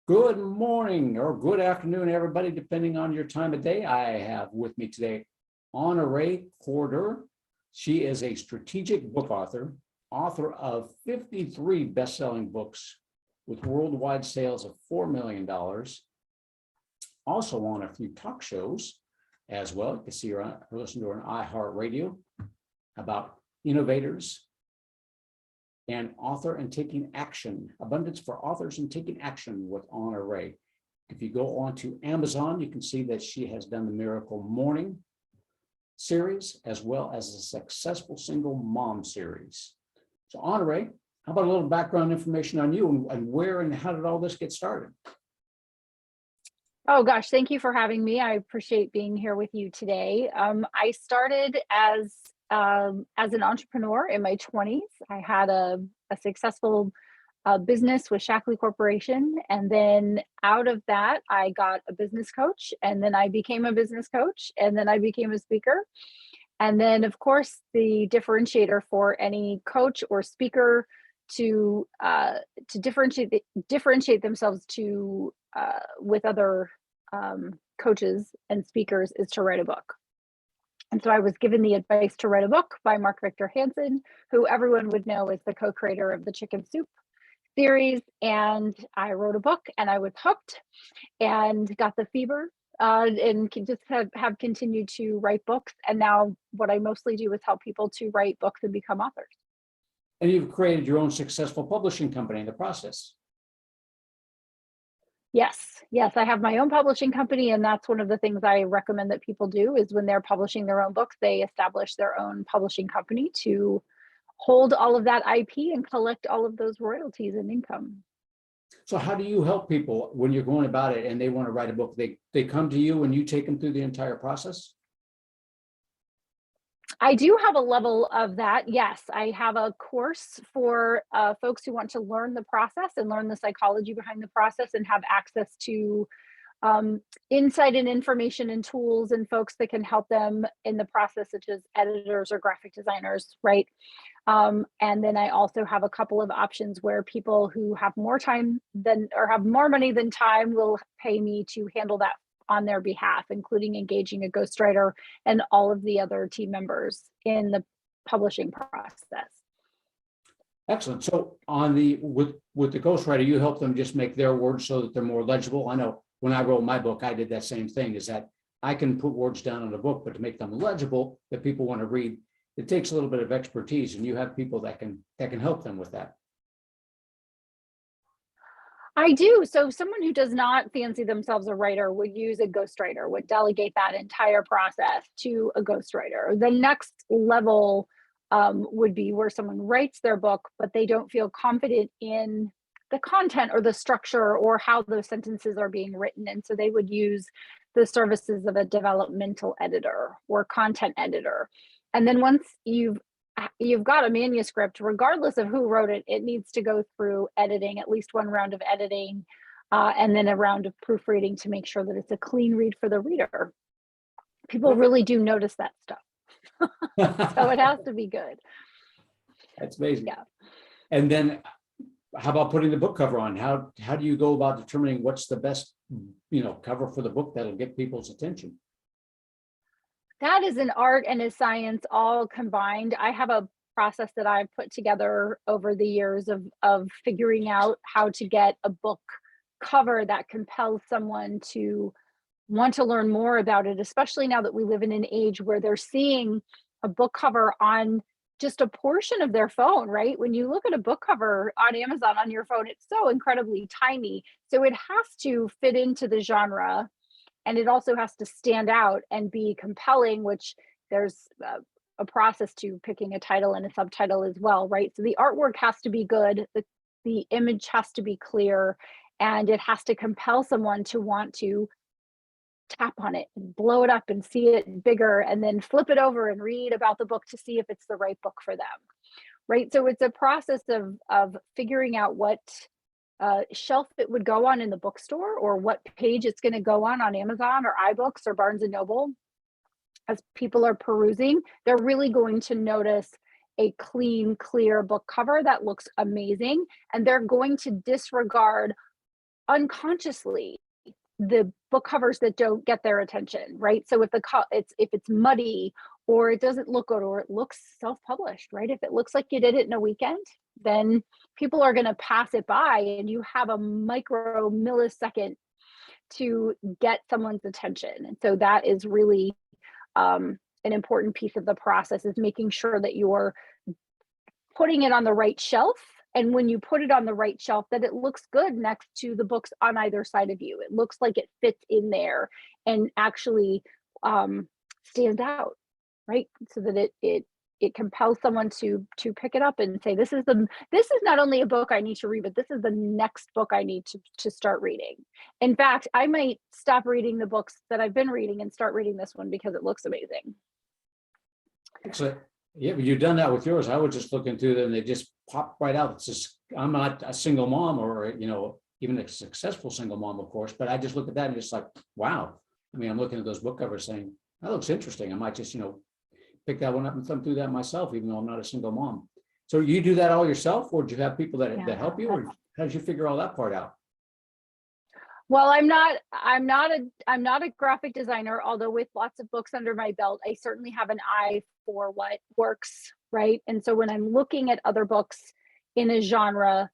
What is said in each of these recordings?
Good morning or good afternoon, everybody, depending on your time of day. I have with me today Honorée. She is a strategic book author, author of 53 best-selling books with worldwide sales of $4 million. Also on a few talk shows as well. You can see her or listen to her on iHeartRadio about innovators and author and taking action, abundance for authors and taking action with Honorée. If you go on to Amazon, you can see that she has done the Miracle Morning series, as well as a Successful Single Mom series. So Honorée, how about a little background information on you and where and how did all this get started? Oh gosh, thank you for having me. I appreciate being here with you today. I started as an entrepreneur in my 20s. I had a successful business with Shackley Corporation. And then out of that, I got a business coach. And then I became a business coach. And then I became a speaker. And then, of course, the differentiator for any coach or speaker to differentiate themselves with other coaches and speakers is to write a book. And so I was given the advice to write a book by Mark Victor Hansen, who everyone would know is the co-creator of the Chicken Soup series. And I wrote a book and I was hooked and got the fever and just have continued to write books. And now what I mostly do is help people to write books and become authors. And you've created your own successful publishing company in the process. Yes, I have my own publishing company, and that's one of the things I recommend that people do is when they're publishing their own books, they establish their own publishing company to hold all of that IP and collect all of those royalties and income. So how do you help people when you're going about it and they want to write a book? They come to you and you take them through the entire process? I do have a level of that. Yes, I have a course for folks who want to learn the process and learn the psychology behind the process and have access to insight and information and tools and folks that can help them in the process, such as editors or graphic designers, right? And then I also have a couple of options where people who have more time or have more money than time will pay me to handle that on their behalf, including engaging a ghostwriter and all of the other team members in the publishing process. Excellent. So on with the ghostwriter, you help them just make their words so that they're more legible. I know when I wrote my book, I did that same thing, is that I can put words down in a book, but to make them legible that people want to read, it takes a little bit of expertise, and you have people that can help them with that. I do. So someone who does not fancy themselves a writer would use a ghostwriter, would delegate that entire process to a ghostwriter. The next level would be where someone writes their book, but they don't feel confident in the content or the structure or how those sentences are being written. And so they would use the services of a developmental editor or content editor. And then once you've got a manuscript, regardless of who wrote it, it needs to go through editing, at least one round of editing, and then a round of proofreading to make sure that it's a clean read for the reader. People really do notice that stuff. So it has to be good. That's amazing. Yeah. And then how about putting the book cover on? How do you go about determining what's the best, cover for the book that'll get people's attention? That is an art and a science all combined. I have a process that I've put together over the years of figuring out how to get a book cover that compels someone to want to learn more about it, especially now that we live in an age where they're seeing a book cover on just a portion of their phone, right? When you look at a book cover on Amazon on your phone, it's so incredibly tiny. So it has to fit into the genre. And it also has to stand out and be compelling, which there's a process to picking a title and a subtitle as well, right? So the artwork has to be good, the image has to be clear, and it has to compel someone to want to tap on it and blow it up and see it bigger and then flip it over and read about the book to see if it's the right book for them, right? So it's a process of figuring out what shelf it would go on in the bookstore or what page it's going to go on Amazon or iBooks or Barnes and Noble. As people are perusing, they're really going to notice a clean, clear book cover that looks amazing, and they're going to disregard unconsciously the book covers that don't get their attention, right? So if it's muddy, or it doesn't look good, or it looks self-published, right? If it looks like you did it in a weekend, then people are going to pass it by, and you have a micro millisecond to get someone's attention. And so that is really an important piece of the process, is making sure that you're putting it on the right shelf. And when you put it on the right shelf, that it looks good next to the books on either side of you. It looks like it fits in there and actually stands out, right? So that it compels someone to pick it up and say, this is not only a book I need to read, but this is the next book I need to start reading. In fact, I might stop reading the books that I've been reading and start reading this one because it looks amazing. Excellent. Yeah, but you've done that with yours. I was just looking through them. They just pop right out. It's just, I'm not a single mom, or, even a successful single mom, of course, but I just look at that and it's like, wow. I mean, I'm looking at those book covers saying, that looks interesting. I might just, pick that one up and thumb through that myself, even though I'm not a single mom. So you do that all yourself, or do you have people that help you, or how did you figure all that part out? Well, I'm not a graphic designer, although with lots of books under my belt, I certainly have an eye for what works, right? And so when I'm looking at other books in a genre,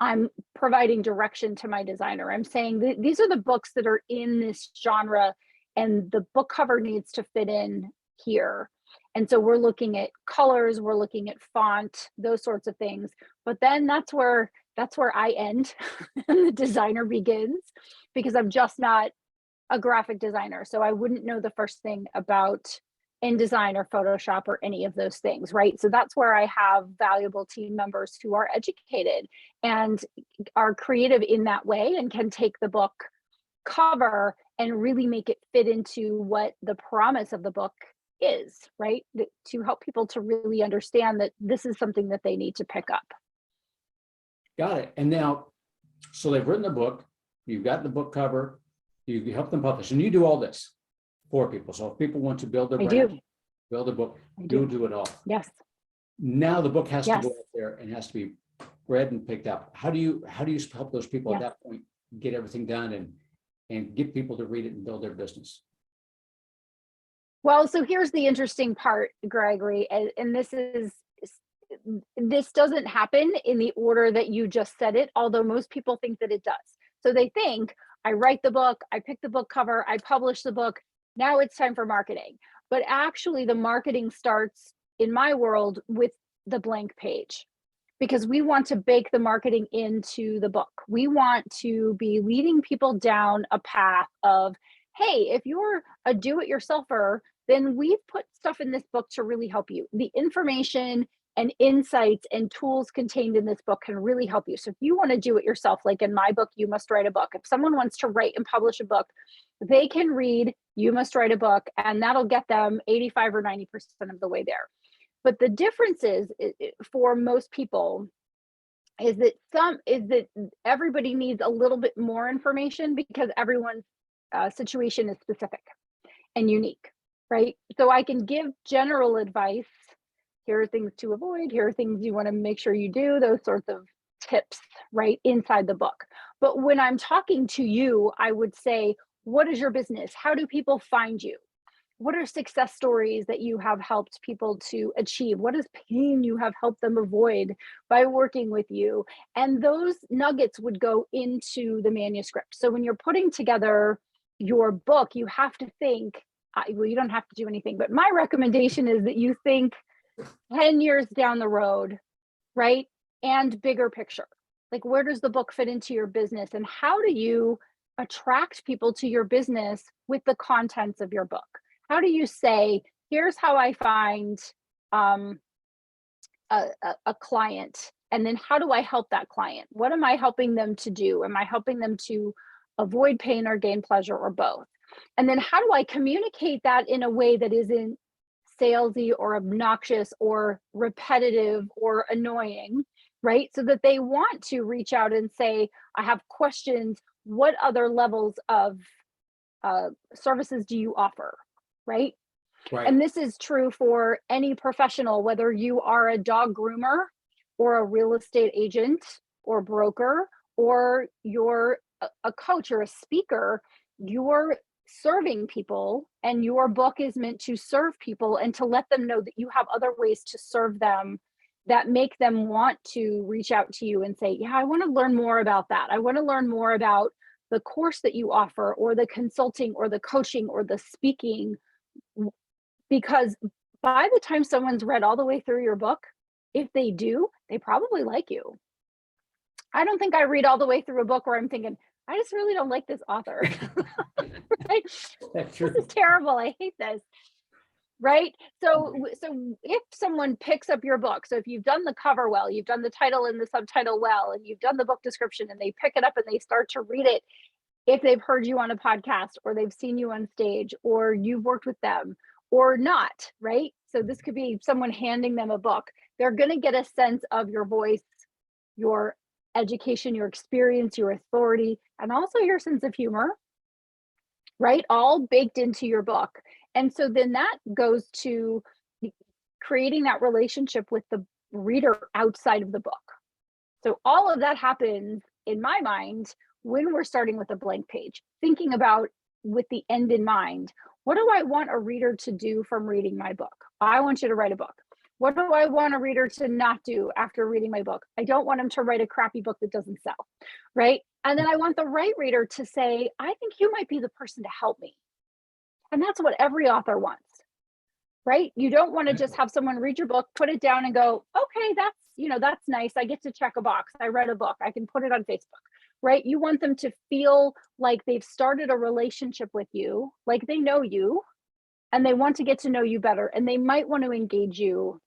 I'm providing direction to my designer. I'm saying these are the books that are in this genre, and the book cover needs to fit in here. And so we're looking at colors, we're looking at font, those sorts of things. But then that's where I end and the designer begins, because I'm just not a graphic designer. So I wouldn't know the first thing about InDesign or Photoshop or any of those things, right? So that's where I have valuable team members who are educated and are creative in that way, and can take the book cover and really make it fit into what the promise of the book is, right? To help people to really understand that this is something that they need to pick up. Got it. And now, so they've written the book, you've got the book cover, you help them publish, and you do all this for people. So if people want to build their brand, build a book, you'll do it all. Yes. Now the book has to go out there and has to be read and picked up. How do you help those people at that point get everything done and get people to read it and build their business? Well, so here's the interesting part, Gregory, and this doesn't happen in the order that you just said it, although most people think that it does. So they think, I write the book, I pick the book cover, I publish the book, now it's time for marketing. But actually the marketing starts, in my world, with the blank page, because we want to bake the marketing into the book. We want to be leading people down a path of, hey, if you're a do-it-yourselfer, then we've put stuff in this book to really help you. The information and insights and tools contained in this book can really help you. So if you want to do it yourself, like in my book, You Must Write a Book, if someone wants to write and publish a book, they can read You Must Write a Book, and that'll get them 85 or 90% of the way there. But the difference is, for most people, is that everybody needs a little bit more information, because everyone's situation is specific and unique, right? So I can give general advice. Here are things to avoid. Here are things you want to make sure you do, those sorts of tips, right, inside the book. But when I'm talking to you, I would say, what is your business? How do people find you? What are success stories that you have helped people to achieve? What is pain you have helped them avoid by working with you? And those nuggets would go into the manuscript. So when you're putting together your book, you have to think, well, you don't have to do anything, but my recommendation is that you think 10 years down the road, right? And bigger picture. Like, where does the book fit into your business? And how do you attract people to your business with the contents of your book? How do you say, here's how I find a client, and then how do I help that client? What am I helping them to do? Am I helping them to avoid pain or gain pleasure, or both? And then how do I communicate that in a way that isn't salesy or obnoxious or repetitive or annoying, right? So that they want to reach out and say, I have questions. What other levels of services do you offer? Right? Right. And this is true for any professional, whether you are a dog groomer or a real estate agent or broker or you're a coach or a speaker, you're serving people, and your book is meant to serve people and to let them know that you have other ways to serve them that make them want to reach out to you and say, yeah, I want to learn more about that. I want to learn more about the course that you offer, or the consulting, or the coaching, or the speaking. Because by the time someone's read all the way through your book, if they do, they probably like you. I don't think I read all the way through a book where I'm thinking, I just really don't like this author. Right? That's This true. is terrible. I hate this. Right? So if someone picks up your book, so if you've done the cover well, you've done the title and the subtitle well, and you've done the book description, and they pick it up and they start to read it, if they've heard you on a podcast, or they've seen you on stage, or you've worked with them or not, right? So this could be someone handing them a book. They're going to get a sense of your voice, your education, your experience, your authority, and also your sense of humor, right? All baked into your book. And so then that goes to creating that relationship with the reader outside of the book. So all of that happens in my mind when we're starting with a blank page, thinking about with the end in mind. What do I want a reader to do from reading my book? I want you to write a book. What do I want a reader to not do after reading my book? I don't want them to write a crappy book that doesn't sell, right? And then I want the right reader to say, I think you might be the person to help me. And that's what every author wants, right? You don't want to just have someone read your book, put it down and go, okay, that's nice. I get to check a box. I read a book. I can put it on Facebook, right? You want them to feel like they've started a relationship with you, like they know you, and they want to get to know you better. And they might want to engage you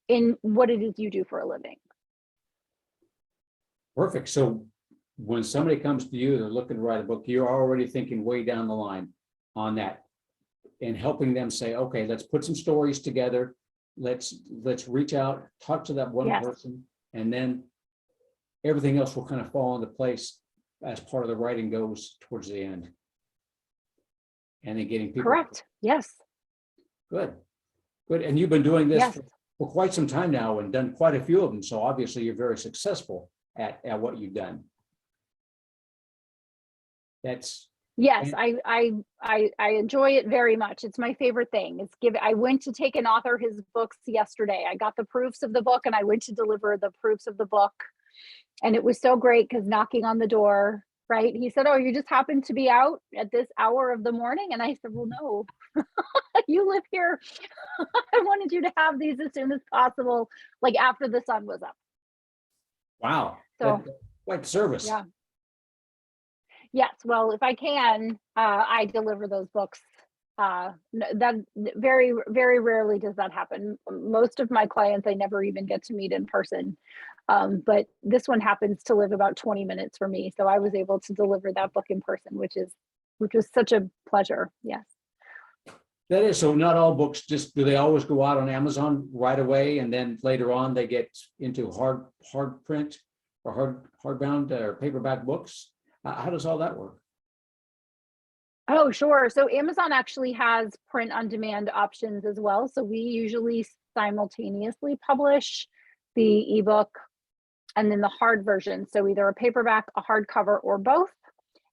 in what it is you do for a living. Perfect. So when somebody comes to you, they're looking to write a book, you're already thinking way down the line on that, and helping them say, okay, let's put some stories together. Let's reach out, talk to that one person, and then everything else will kind of fall into place as part of the writing goes towards the end. And then getting people. Correct. Yes. Good. And you've been doing this Yes. for quite some time now and done quite a few of them. So obviously you're very successful at what you've done. Yes, I enjoy it very much. It's my favorite thing. I went to take an author his books yesterday. I got the proofs of the book and I went to deliver the proofs of the book. And it was so great because knocking on the door, right? He said, oh, you just happened to be out at this hour of the morning. And I said, well, no, you live here. I wanted you to have these as soon as possible, like after the sun was up. Wow. So quite service. Yeah. Yes. Well, if I can, I deliver those books. That very, very rarely does that happen. Most of my clients, I never even get to meet in person. But this one happens to live about 20 minutes for me. So I was able to deliver that book in person, which was such a pleasure. Yes. That is, so not all books do they always go out on Amazon right away, and then later on they get into hard print or hardbound or paperback books? How does all that work? Oh, sure. So Amazon actually has print on demand options as well. So we usually simultaneously publish the ebook and then the hard version. So either a paperback, a hardcover, or both.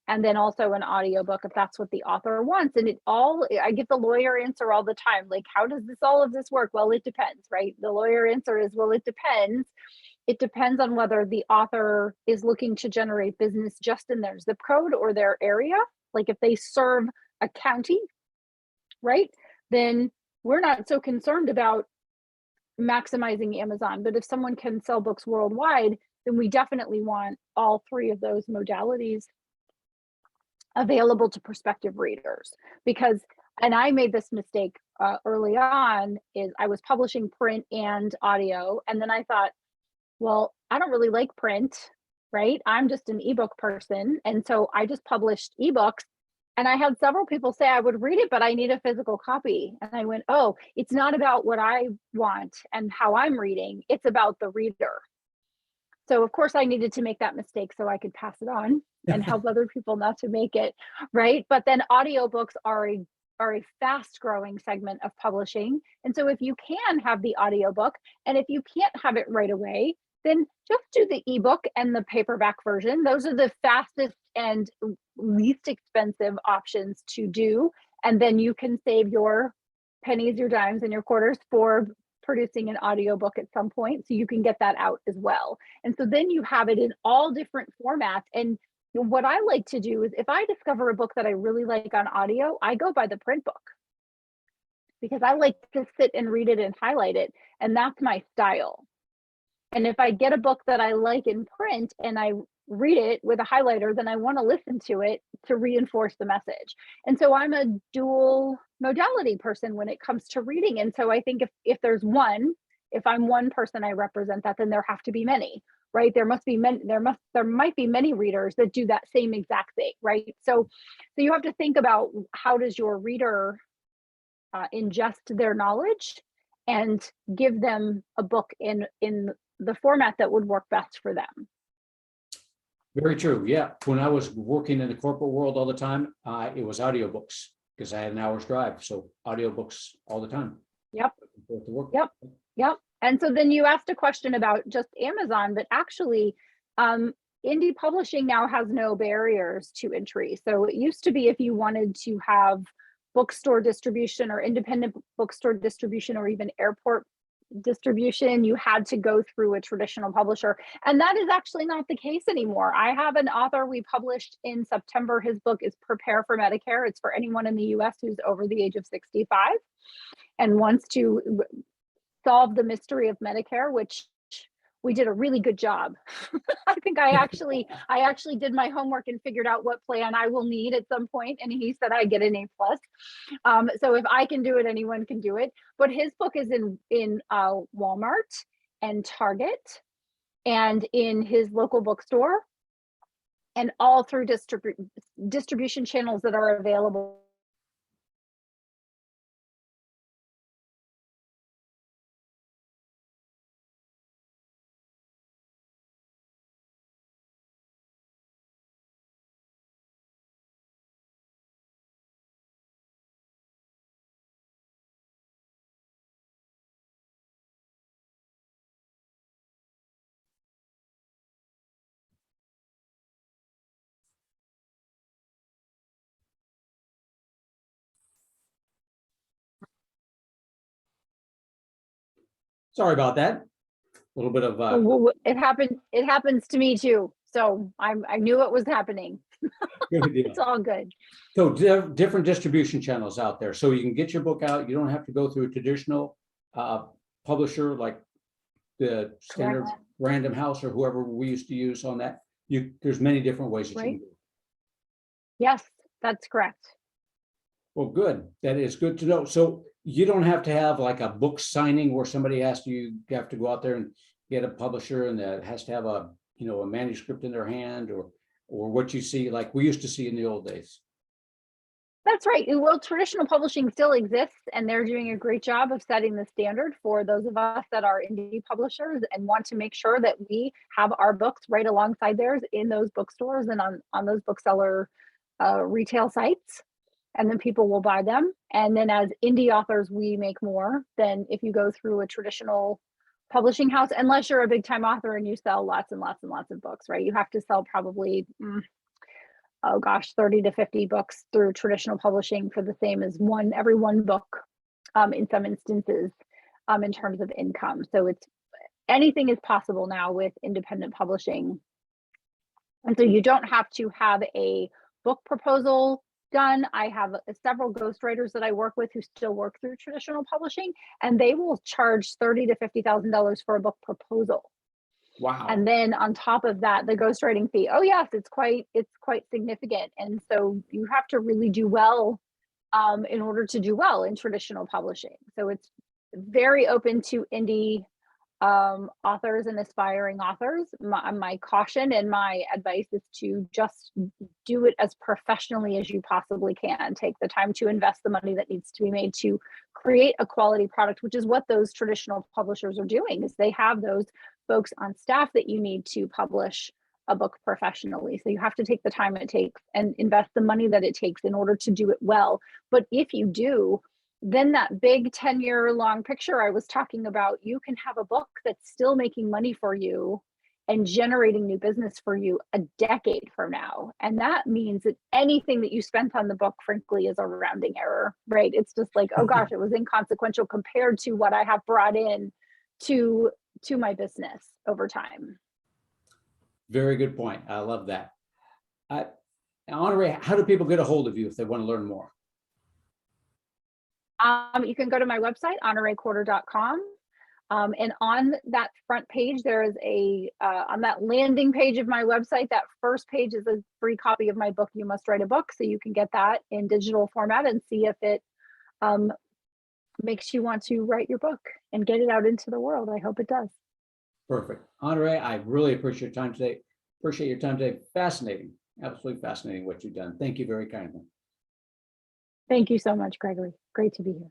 And then also an audiobook if that's what the author wants. And I get the lawyer answer all the time. Like, how does all of this work? Well, it depends, right? The lawyer answer is, well, it depends. It depends on whether the author is looking to generate business just in their zip code or their area. Like if they serve a county, right? Then we're not so concerned about maximizing Amazon. But if someone can sell books worldwide, then we definitely want all three of those modalities available to prospective readers. And I made this mistake early on, is I was publishing print and audio. And then I thought, well, I don't really like print, right? I'm just an ebook person. And so I just published ebooks. And I had several people say I would read it, but I need a physical copy. And I went, oh, it's not about what I want and how I'm reading. It's about the reader. So of course I needed to make that mistake so I could pass it on and help other people not to make it, right? But then audiobooks are a fast growing segment of publishing. And so if you can have the audiobook, and if you can't have it right away, then just do the ebook and the paperback version. Those are the fastest and least expensive options to do. And then you can save your pennies, your dimes, and your quarters for producing an audiobook at some point. So you can get that out as well. And so then you have it in all different formats. And what I like to do is if I discover a book that I really like on audio, I go buy the print book because I like to sit and read it and highlight it. And that's my style. And if I get a book that I like in print and I read it with a highlighter, then I want to listen to it to reinforce the message. And so I'm a dual modality person when it comes to reading. And so I think if there's one, if I'm one person, I represent that, then there have to be many, right? There must be many, there might be many readers that do that same exact thing, right? So you have to think about how does your reader ingest their knowledge and give them a book in the format that would work best for them. Very true. Yeah. When I was working in the corporate world all the time, it was audiobooks because I had an hour's drive. So audiobooks all the time. Yep. To work. Yep. Yep. And so then you asked a question about just Amazon, but actually indie publishing now has no barriers to entry. So it used to be if you wanted to have bookstore distribution or independent bookstore distribution or even airport distribution, you had to go through a traditional publisher. And that is actually not the case anymore. I have an author we published in September. His book is Prepare for Medicare. It's for anyone in the US who's over the age of 65 and wants to solve the mystery of Medicare, which we did a really good job. I think I actually did my homework and figured out what plan I will need at some point, and he said I get an A+. So if I can do it, anyone can do it. But his book is in Walmart and Target and in his local bookstore and all through distribution channels that are available. Sorry about that. A little bit of It happens to me too. So I knew it was happening. It's all good. So different distribution channels out there. So you can get your book out. You don't have to go through a traditional publisher like the standard Correct. Random House or whoever we used to use on that. There's many different ways that you Right. can do it. Yes, that's correct. Well, good. That is good to know. So you don't have to have like a book signing where somebody has to, you have to go out there and get a publisher and that has to have a manuscript in their hand or what you see like we used to see in the old days. That's right. Well, traditional publishing still exists, and they're doing a great job of setting the standard for those of us that are indie publishers and want to make sure that we have our books right alongside theirs in those bookstores and on those bookseller retail sites. And then people will buy them. And then as indie authors, we make more than if you go through a traditional publishing house, unless you're a big time author and you sell lots and lots and lots of books, right? You have to sell probably, 30 to 50 books through traditional publishing for the same as every one book in some instances in terms of income. So anything is possible now with independent publishing. And so you don't have to have a book proposal done. I have several ghostwriters that I work with who still work through traditional publishing, and they will charge $30,000 to $50,000 for a book proposal. Wow. And then on top of that, the ghostwriting fee. Oh yes, it's quite significant. And so you have to really do well in order to do well in traditional publishing. So it's very open to indie authors and aspiring authors. My caution and my advice is to just do it as professionally as you possibly can. Take the time to invest the money that needs to be made to create a quality product, which is what those traditional publishers are doing, is they have those folks on staff that you need to publish a book professionally. So you have to take the time it takes and invest the money that it takes in order to do it well. But if you do, then that big 10-year long picture I was talking about, you can have a book that's still making money for you and generating new business for you a decade from now. And that means that anything that you spent on the book, frankly, is a rounding error, right? It's just like, oh gosh, it was inconsequential compared to what I have brought in to my business over time. Very good point. I love that. Honorée, how do people get a hold of you if they want to learn more? You can go to my website, honoreecorder.com. And on that front page, there is on that landing page of my website, that first page is a free copy of my book, You Must Write a Book. So you can get that in digital format and see if it makes you want to write your book and get it out into the world. I hope it does. Perfect. Honorée, I really appreciate your time today. Fascinating, absolutely fascinating what you've done. Thank you very kindly. Thank you so much, Gregory. Great to be here.